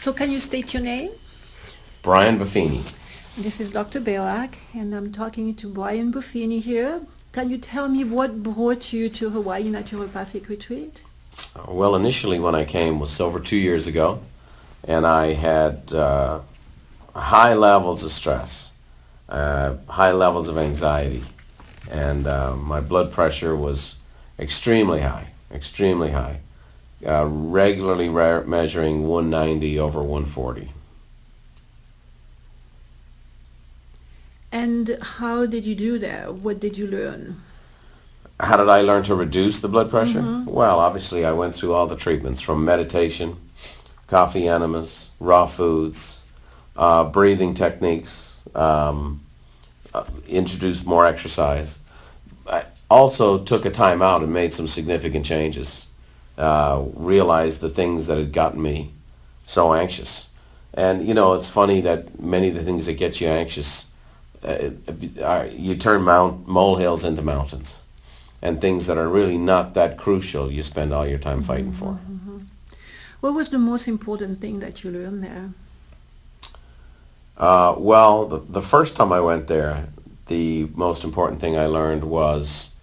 So can you state your name? Brian Buffini. This is Dr. Belak, and I'm talking to Brian Buffini here. Can you tell me what brought you to Hawaii Naturopathic Retreat? Well, initially when I came was over 2 years ago, and I had high levels of stress, high levels of anxiety, and my blood pressure was extremely high, regularly measuring 190 over 140. And how did you do that? What did you learn? How did I learn to reduce the blood pressure? Well, obviously I went through all the treatments from meditation, coffee enemas, raw foods, breathing techniques, introduced more exercise. I also took a time out and made some significant changes, realized the things that had gotten me so anxious. And, you know, it's funny that many of the things that get you anxious, you turn molehills into mountains. And things that are really not that crucial, you spend all your time fighting for. What was the most important thing that you learned there? Well, the first time I went there, the most important thing I learned was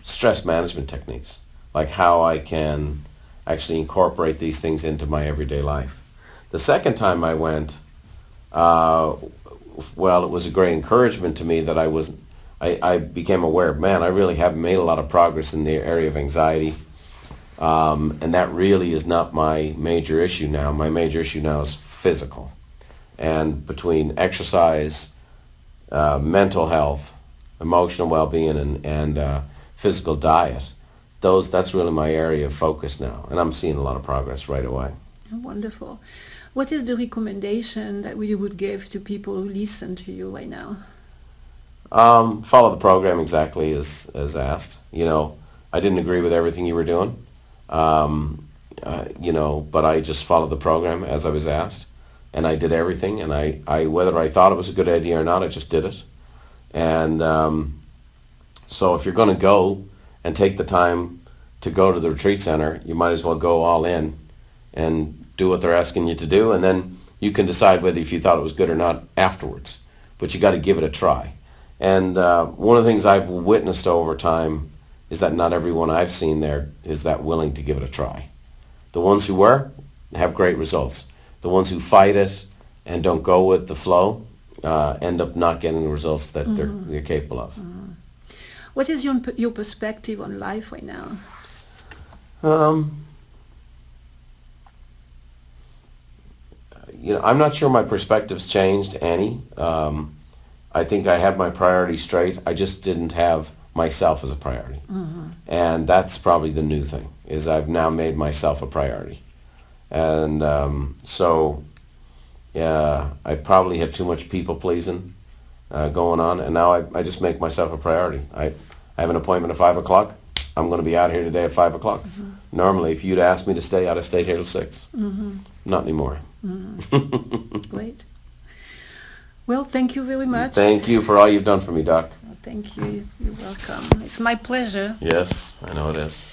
stress management techniques, like how I can actually incorporate these things into my everyday life. The second time I went, well, it was a great encouragement to me that I became aware, man, I really have made a lot of progress in the area of anxiety. And that really is not my major issue now. My major issue now is physical. And between exercise, mental health, emotional well-being, and physical diet, that's really my area of focus now. And I'm seeing a lot of progress right away. Wonderful. What is the recommendation that you would give to people who listen to you right now? Follow the program exactly as asked. You know, I didn't agree with everything you were doing, you know, but I just followed the program as I was asked, and I did everything, and I whether I thought it was a good idea or not, I just did it. And so if you're going to go and take the time to go to the retreat center, you might as well go all in and do what they're asking you to do, and then you can decide whether if you thought it was good or not afterwards. But you got to give it a try. And one of the things I've witnessed over time is that not everyone I've seen there is that willing to give it a try. The ones who were have great results. The ones who fight it and don't go with the flow end up not getting the results that they're capable of. What is your perspective on life right now? You know, I'm not sure my perspective's changed any. I think I had my priorities straight. I just didn't have myself as a priority. And that's probably the new thing, is I've now made myself a priority. And so, yeah, I probably had too much people-pleasing going on, and now I just make myself a priority. I have an appointment at 5 o'clock. I'm going to be out here today at 5 o'clock. Normally, if you'd asked me to stay, I'd have stayed here till 6. Not anymore. Great. Well, thank you very much. Thank you for all you've done for me, Doc. Thank you. You're welcome. It's my pleasure. Yes, I know it is.